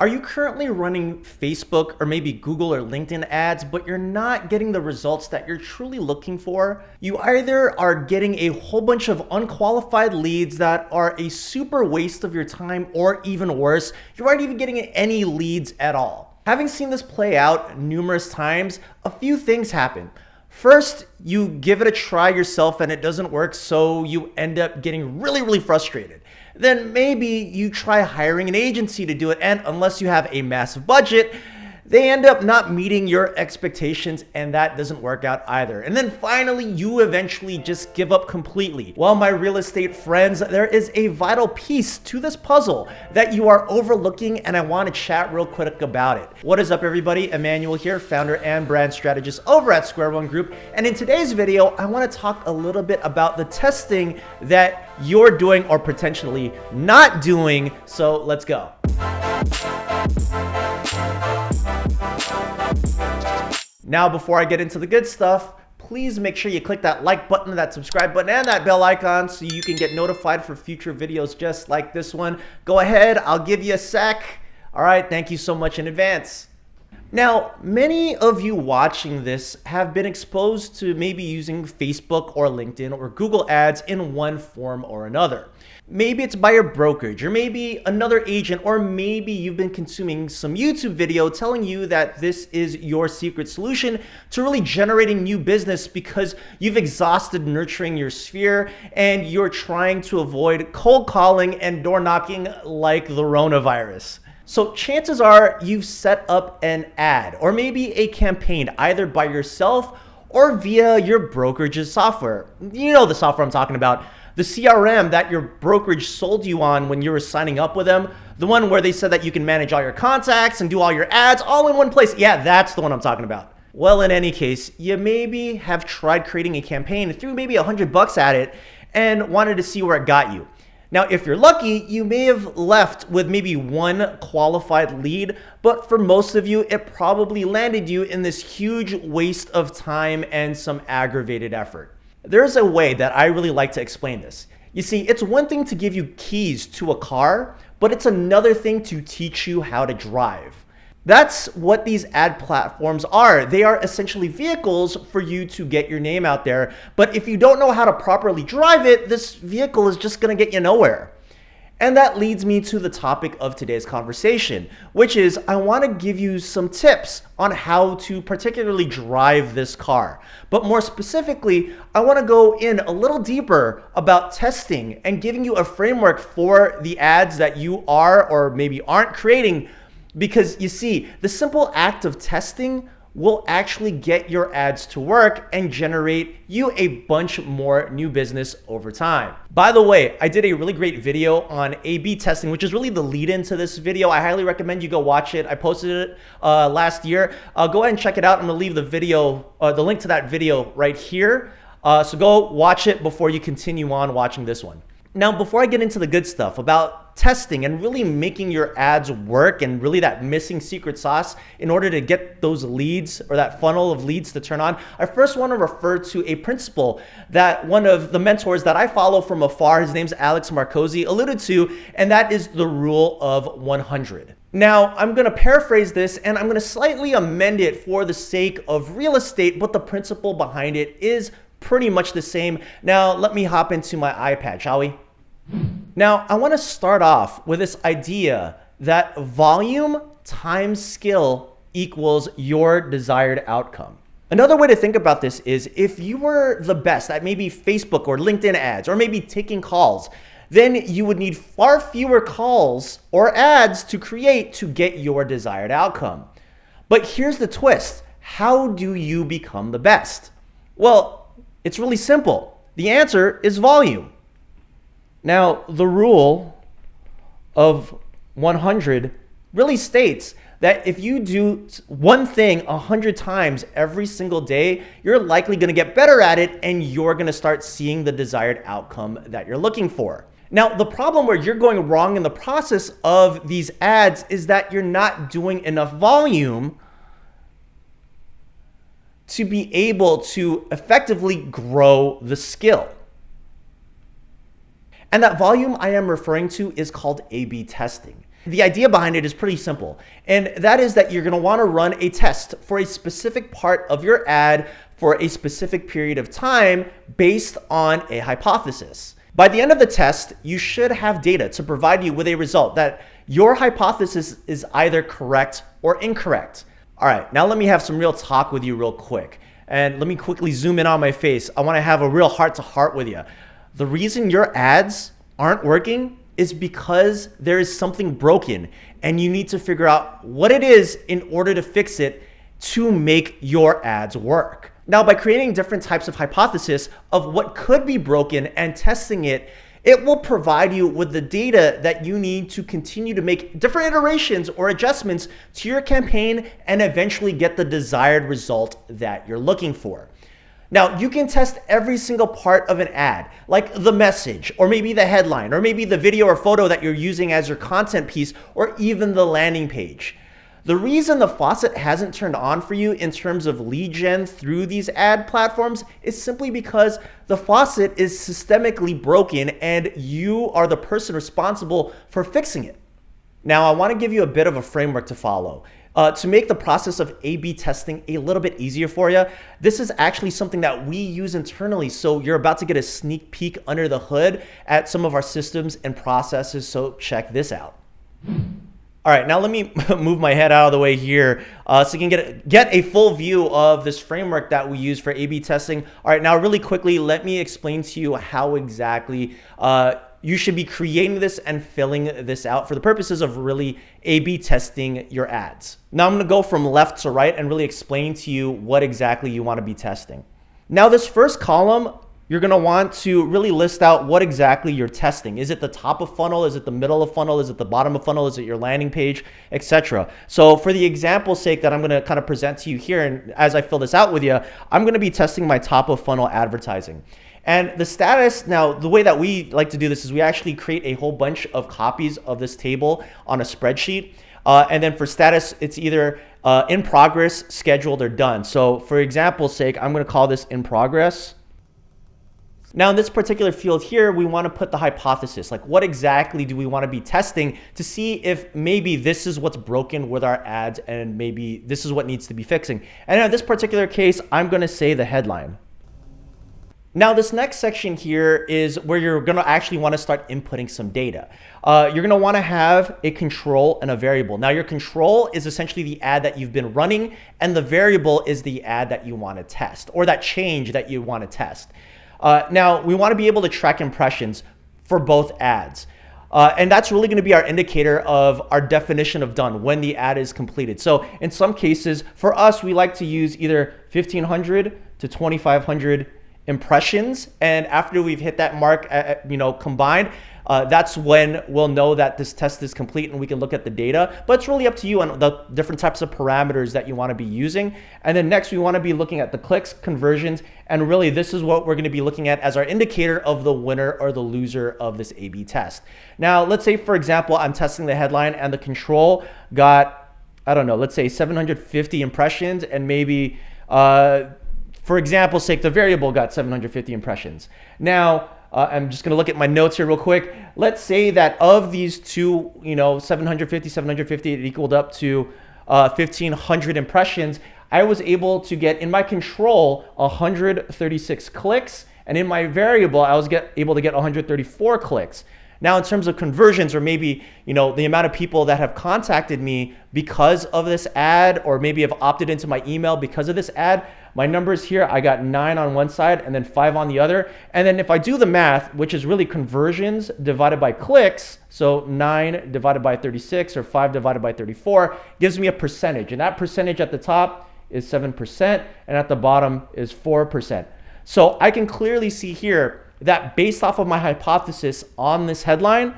Are you currently running Facebook or maybe Google or LinkedIn ads, but you're not getting the results that you're truly looking for? You either are getting a whole bunch of unqualified leads that are a super waste of your time, or even worse, you aren't even getting any leads at all. Having seen this play out numerous times, a few things happen. First, you give it a try yourself and it doesn't work, so you end up getting really frustrated. Then maybe you try hiring an agency to do it, and unless you have a massive budget, they end up not meeting your expectations, and that doesn't work out either. And then finally, you eventually just give up completely. Well, my real estate friends, there is a vital piece to this puzzle that you are overlooking, and I want to chat real quick about it. What is up, everybody? Emmanuel here, founder and brand strategist over at Square One Group. And in today's video, I want to talk a little bit about the testing that you're doing or potentially not doing. So let's go. Now, before I get into the good stuff, please make sure you click that like button, that subscribe button, and that bell icon so you can get notified for future videos just like this one. Go ahead, I'll give you a sec. All right, thank you so much in advance. Now, many of you watching this have been exposed to maybe using Facebook or LinkedIn or Google ads in one form or another. Maybe it's by your brokerage, or maybe another agent, or maybe you've been consuming some YouTube video telling you that this is your secret solution to really generating new business because you've exhausted nurturing your sphere and you're trying to avoid cold calling and door knocking like the coronavirus. So chances are you've set up an ad or maybe a campaign either by yourself or via your brokerage's software. You know the software I'm talking about. The CRM that your brokerage sold you on when you were signing up with them. The one where they said that you can manage all your contacts and do all your ads all in one place. Yeah, that's the one I'm talking about. Well, in any case, you maybe have tried creating a campaign, threw maybe $100 at it and wanted to see where it got you. Now, if you're lucky, you may have left with maybe one qualified lead, but for most of you, it probably landed you in this huge waste of time and some aggravated effort. There's a way that I really like to explain this. You see, it's one thing to give you keys to a car, but it's another thing to teach you how to drive. That's what these ad platforms are. They are essentially vehicles for you to get your name out there. But if you don't know how to properly drive it, this vehicle is just gonna get you nowhere. And that leads me to the topic of today's conversation, which is I wanna give you some tips on how to particularly drive this car. But more specifically, I wanna go in a little deeper about testing and giving you a framework for the ads that you are or maybe aren't creating. Because you see, the simple act of testing will actually get your ads to work and generate you a bunch more new business over time. By the way, I did a really great video on A/B testing, which is really the lead into this video. I highly recommend you go watch it. I posted it last year. Go ahead and check it out. I'm gonna leave the video, the link to that video right here. So go watch it before you continue on watching this one. Now, before I get into the good stuff about testing and really making your ads work and really that missing secret sauce in order to get those leads or that funnel of leads to turn on, I first want to refer to a principle that one of the mentors that I follow from afar, his name's Alex Marcosi, alluded to, and that is the rule of 100. Now, I'm going to paraphrase this and I'm going to slightly amend it for the sake of real estate, but the principle behind it is pretty much the same. Now, let me hop into my iPad, shall we? Now, I want to start off with this idea that volume times skill equals your desired outcome. Another way to think about this is if you were the best at maybe Facebook or LinkedIn ads, or maybe taking calls, then you would need far fewer calls or ads to create to get your desired outcome. But here's the twist. How do you become the best? Well, it's really simple. The answer is volume. Now, the rule of 100 really states that if you do one thing 100 times every single day, you're likely going to get better at it and you're going to start seeing the desired outcome that you're looking for. Now, the problem where you're going wrong in the process of these ads is that you're not doing enough volume to be able to effectively grow the skill. And that volume I am referring to is called A/B testing. The idea behind it is pretty simple, and that is that you're going to want to run a test for a specific part of your ad for a specific period of time based on a hypothesis. By the end of the test, you should have data to provide you with a result that your hypothesis is either correct or incorrect. All right, now let me have some real talk with you real quick. And let me quickly zoom in on my face. I want to have a real heart-to-heart with you. The reason your ads aren't working is because there is something broken and you need to figure out what it is in order to fix it to make your ads work. Now, by creating different types of hypothesis of what could be broken and testing it, it will provide you with the data that you need to continue to make different iterations or adjustments to your campaign and eventually get the desired result that you're looking for. Now, you can test every single part of an ad, like the message, or maybe the headline, or maybe the video or photo that you're using as your content piece, or even the landing page. The reason the faucet hasn't turned on for you in terms of lead gen through these ad platforms is simply because the faucet is systemically broken and you are the person responsible for fixing it. Now, I want to give you a bit of a framework to follow. To make the process of A/B testing a little bit easier for you, this is actually something that we use internally. So you're about to get a sneak peek under the hood at some of our systems and processes. So check this out. All right, now let me move my head out of the way here so you can get a full view of this framework that we use for A/B testing. All right, now really quickly, let me explain to you how exactly you should be creating this and filling this out for the purposes of really A/B testing your ads. Now I'm gonna go from left to right and really explain to you what exactly you wanna be testing. Now this first column, you're gonna want to really list out what exactly you're testing. Is it the top of funnel? Is it the middle of funnel? Is it the bottom of funnel? Is it your landing page, etc.? So for the example's sake that I'm gonna kind of present to you here, and as I fill this out with you, I'm gonna be testing my top of funnel advertising. And the status, now the way that we like to do this is we actually create a whole bunch of copies of this table on a spreadsheet. And then for status, it's either in progress, scheduled, or done. So for example's sake, I'm gonna call this in progress. Now in this particular field here, we wanna put the hypothesis, like what exactly do we wanna be testing to see if maybe this is what's broken with our ads and maybe this is what needs to be fixing. And in this particular case, I'm gonna say the headline. Now this next section here is where you're gonna actually wanna start inputting some data. You're gonna wanna have a control and a variable. Now your control is essentially the ad that you've been running and the variable is the ad that you wanna test or that change that you wanna test. Now we wanna be able to track impressions for both ads. And that's really gonna be our indicator of our definition of done when the ad is completed. So in some cases, for us, we like to use either 1,500 to 2,500 impressions, and after we've hit that mark, combined, that's when we'll know that this test is complete and we can look at the data. But it's really up to you on the different types of parameters that you want to be using. And then next, we want to be looking at the clicks, conversions, and really this is what we're going to be looking at as our indicator of the winner or the loser of this A/B test. Now, let's say, for example, I'm testing the headline and the control got, I don't know, let's say 750 impressions, and maybe for example's sake, the variable got 750 impressions. Now, I'm just gonna look at my notes here real quick. Let's say that of these two, 750, it equaled up to 1,500 impressions. I was able to get, in my control, 136 clicks, and in my variable, I was able to get 134 clicks. Now, in terms of conversions, or maybe the amount of people that have contacted me because of this ad, or maybe have opted into my email because of this ad, my numbers here, I got 9 on one side and then 5 on the other. And then if I do the math, which is really conversions divided by clicks, so 9 divided by 36 or 5 divided by 34 gives me a percentage. And that percentage at the top is 7% and at the bottom is 4%. So I can clearly see here that based off of my hypothesis on this headline,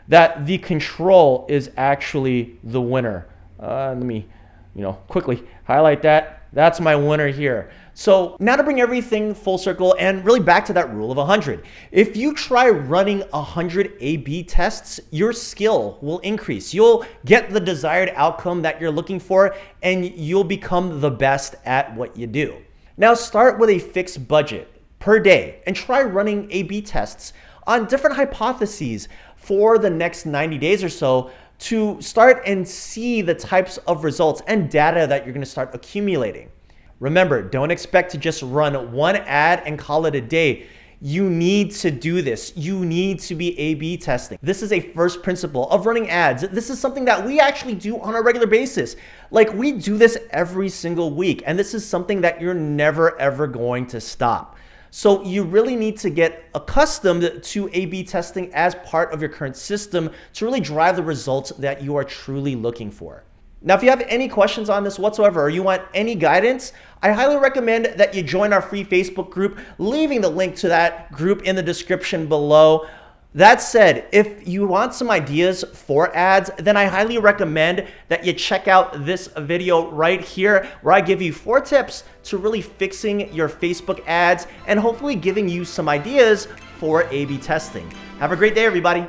that the control is actually the winner. Let me, quickly highlight that. That's my winner here. So now to bring everything full circle and really back to that rule of 100. If you try running 100 A/B tests, your skill will increase. You'll get the desired outcome that you're looking for, and you'll become the best at what you do. Now start with a fixed budget per day and try running A/B tests on different hypotheses for the next 90 days or so, to start and see the types of results and data that you're going to start accumulating. Remember, don't expect to just run one ad and call it a day. You need to do this. You need to be A/B testing. This is a first principle of running ads. This is something that we actually do on a regular basis. Like, we do this every single week, and this is something that you're never ever going to stop. So you really need to get accustomed to A/B testing as part of your current system to really drive the results that you are truly looking for. Now, if you have any questions on this whatsoever, or you want any guidance, I highly recommend that you join our free Facebook group, leaving the link to that group in the description below. That said, if you want some ideas for ads, then I highly recommend that you check out this video right here, where I give you 4 tips to really fixing your Facebook ads and hopefully giving you some ideas for A/B testing. Have a great day, everybody.